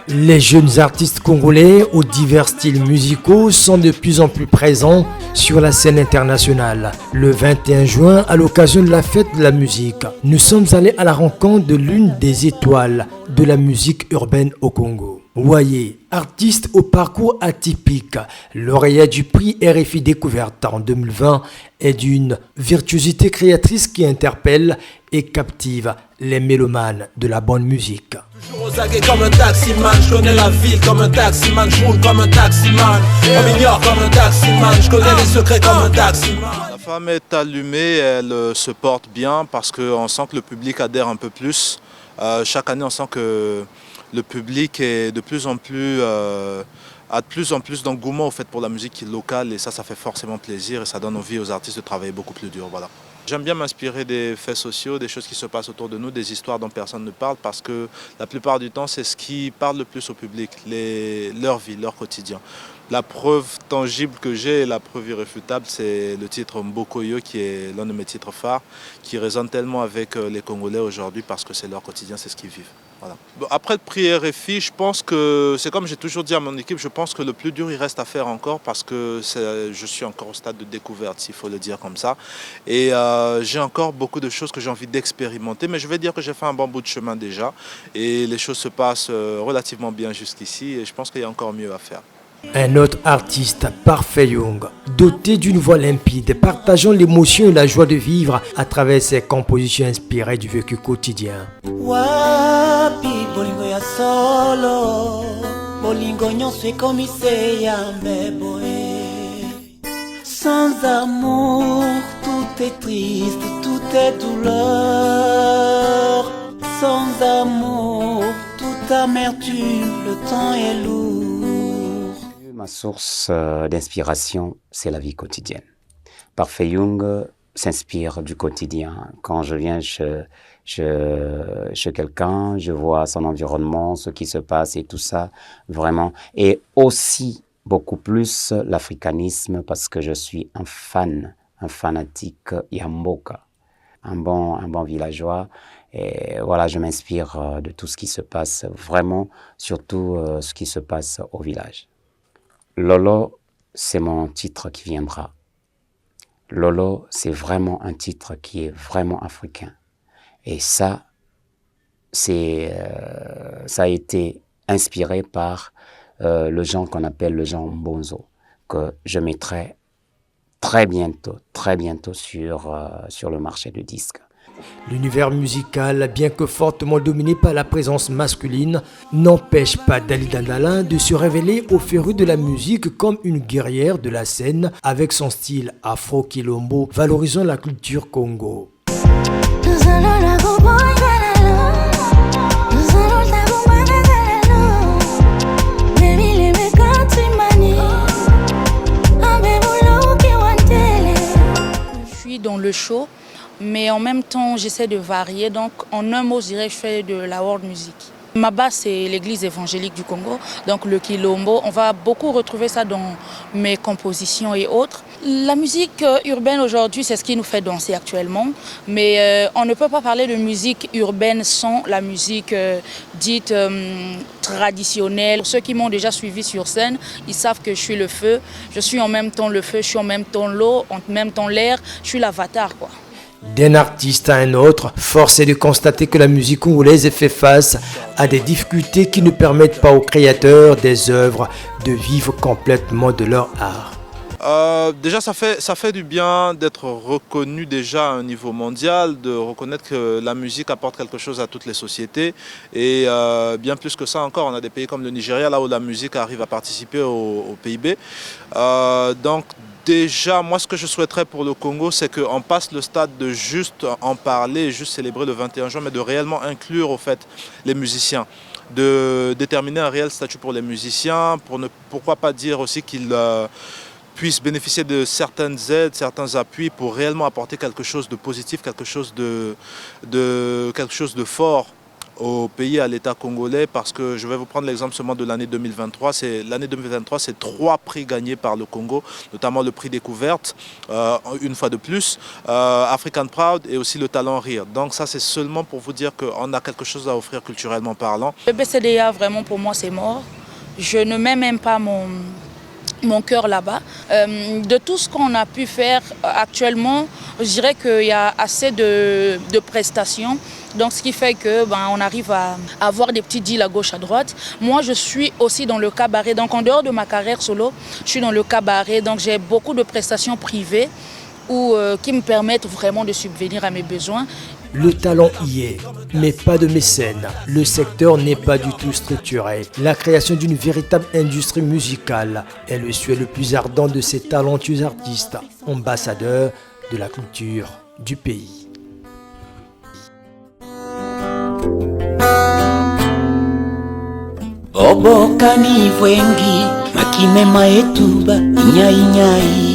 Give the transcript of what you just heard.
Les jeunes artistes congolais aux divers styles musicaux sont de plus en plus présents sur la scène internationale. Le 21 juin, à l'occasion de la fête de la musique, nous sommes allés à la rencontre de l'une des étoiles de la musique urbaine au Congo. Wayé, artiste au parcours atypique, lauréat du prix RFI Découverte en 2020, est d'une virtuosité créatrice qui interpelle et captive les mélomanes de la bonne musique. Toujours aux aguets comme un taximan, je connais la ville comme un taximan, je roule comme un taximan, on m'ignore comme un taximan, je connais les secrets comme un taximan. La femme est allumée, elle se porte bien parce qu'on sent que le public adhère un peu plus. Chaque année, on sent que le public est de plus en plus, a de plus en plus d'engouement au fait pour la musique locale et ça fait forcément plaisir et ça donne envie aux artistes de travailler beaucoup plus dur. Voilà. J'aime bien m'inspirer des faits sociaux, des choses qui se passent autour de nous, des histoires dont personne ne parle parce que la plupart du temps, c'est ce qui parle le plus au public, leur vie, leur quotidien. La preuve tangible que j'ai et la preuve irréfutable, c'est le titre Mbokoyo qui est l'un de mes titres phares, qui résonne tellement avec les Congolais aujourd'hui parce que c'est leur quotidien, c'est ce qu'ils vivent. Voilà. Après le prix RFI, je pense que, c'est comme j'ai toujours dit à mon équipe, je pense que le plus dur il reste à faire encore parce que je suis encore au stade de découverte, s'il faut le dire comme ça. Et j'ai encore beaucoup de choses que j'ai envie d'expérimenter, mais je vais dire que j'ai fait un bon bout de chemin déjà et les choses se passent relativement bien jusqu'ici et je pense qu'il y a encore mieux à faire. Un autre artiste, Parfait Young, doté d'une voix limpide, partageant l'émotion et la joie de vivre à travers ses compositions inspirées du vécu quotidien. Wapi bolingo ya solo, bolingo nyonso ekomise ya mbeboe. Sans amour, tout est triste, tout est douleur. Sans amour, toute amertume, le temps est lourd. Ma source d'inspiration, c'est la vie quotidienne. Parfait Young s'inspire du quotidien. Quand je viens chez quelqu'un, je vois son environnement, ce qui se passe et tout ça, vraiment. Et aussi, beaucoup plus, l'africanisme, parce que je suis un fanatique Yamboka, un bon villageois. Et voilà, je m'inspire de tout ce qui se passe, vraiment, surtout ce qui se passe au village. Lolo, c'est mon titre qui viendra. Lolo, c'est vraiment un titre qui est vraiment africain. Et ça, ça a été inspiré par le genre qu'on appelle le genre Mbonzo, que je mettrai très bientôt sur le marché du disque. L'univers musical, bien que fortement dominé par la présence masculine, n'empêche pas Dalida Ndala de se révéler aux férus de la musique comme une guerrière de la scène avec son style afro-kilombo valorisant la culture Congo. Je suis dans le show. Mais en même temps, j'essaie de varier. Donc, en un mot, je dirais que je fais de la world music. Ma base, c'est l'église évangélique du Congo. Donc, le Kilombo, on va beaucoup retrouver ça dans mes compositions et autres. La musique urbaine aujourd'hui, c'est ce qui nous fait danser actuellement. Mais on ne peut pas parler de musique urbaine sans la musique dite traditionnelle. Ceux qui m'ont déjà suivi sur scène, ils savent que je suis le feu. Je suis en même temps le feu, je suis en même temps l'eau, en même temps l'air. Je suis l'avatar, quoi. D'un artiste à un autre, force est de constater que la musique congolaise fait face à des difficultés qui ne permettent pas aux créateurs des œuvres de vivre complètement de leur art. Déjà, ça fait du bien d'être reconnu déjà à un niveau mondial, de reconnaître que la musique apporte quelque chose à toutes les sociétés. Et bien plus que ça encore, on a des pays comme le Nigeria, là où la musique arrive à participer au PIB. Donc, déjà, moi, ce que je souhaiterais pour le Congo, c'est qu'on passe le stade de juste en parler, juste célébrer le 21 juin, mais de réellement inclure, au fait, les musiciens. De déterminer un réel statut pour les musiciens, pourquoi pas dire aussi qu'ils puissent bénéficier de certaines aides, certains appuis pour réellement apporter quelque chose de positif, quelque chose de fort au pays, à l'État congolais, parce que je vais vous prendre l'exemple seulement de l'année 2023. L'année 2023, c'est 3 prix gagnés par le Congo, notamment le prix découverte, une fois de plus, African Proud et aussi le Talent Rire. Donc ça, c'est seulement pour vous dire qu'on a quelque chose à offrir culturellement parlant. Le BCDA, vraiment, pour moi, c'est mort. Je ne mets même pas mon cœur là-bas. De tout ce qu'on a pu faire actuellement, je dirais qu'il y a assez de prestations. Donc ce qui fait que on arrive à avoir des petits deals à gauche, à droite. Moi, je suis aussi dans le cabaret. Donc en dehors de ma carrière solo, je suis dans le cabaret. Donc j'ai beaucoup de prestations privées qui me permettent vraiment de subvenir à mes besoins. Le talent y est, mais pas de mécènes. Le secteur n'est pas du tout structuré. La création d'une véritable industrie musicale est le souhait le plus ardent de ces talentueux artistes, ambassadeurs de la culture du pays. Obokani vwengi makimema etuba inyai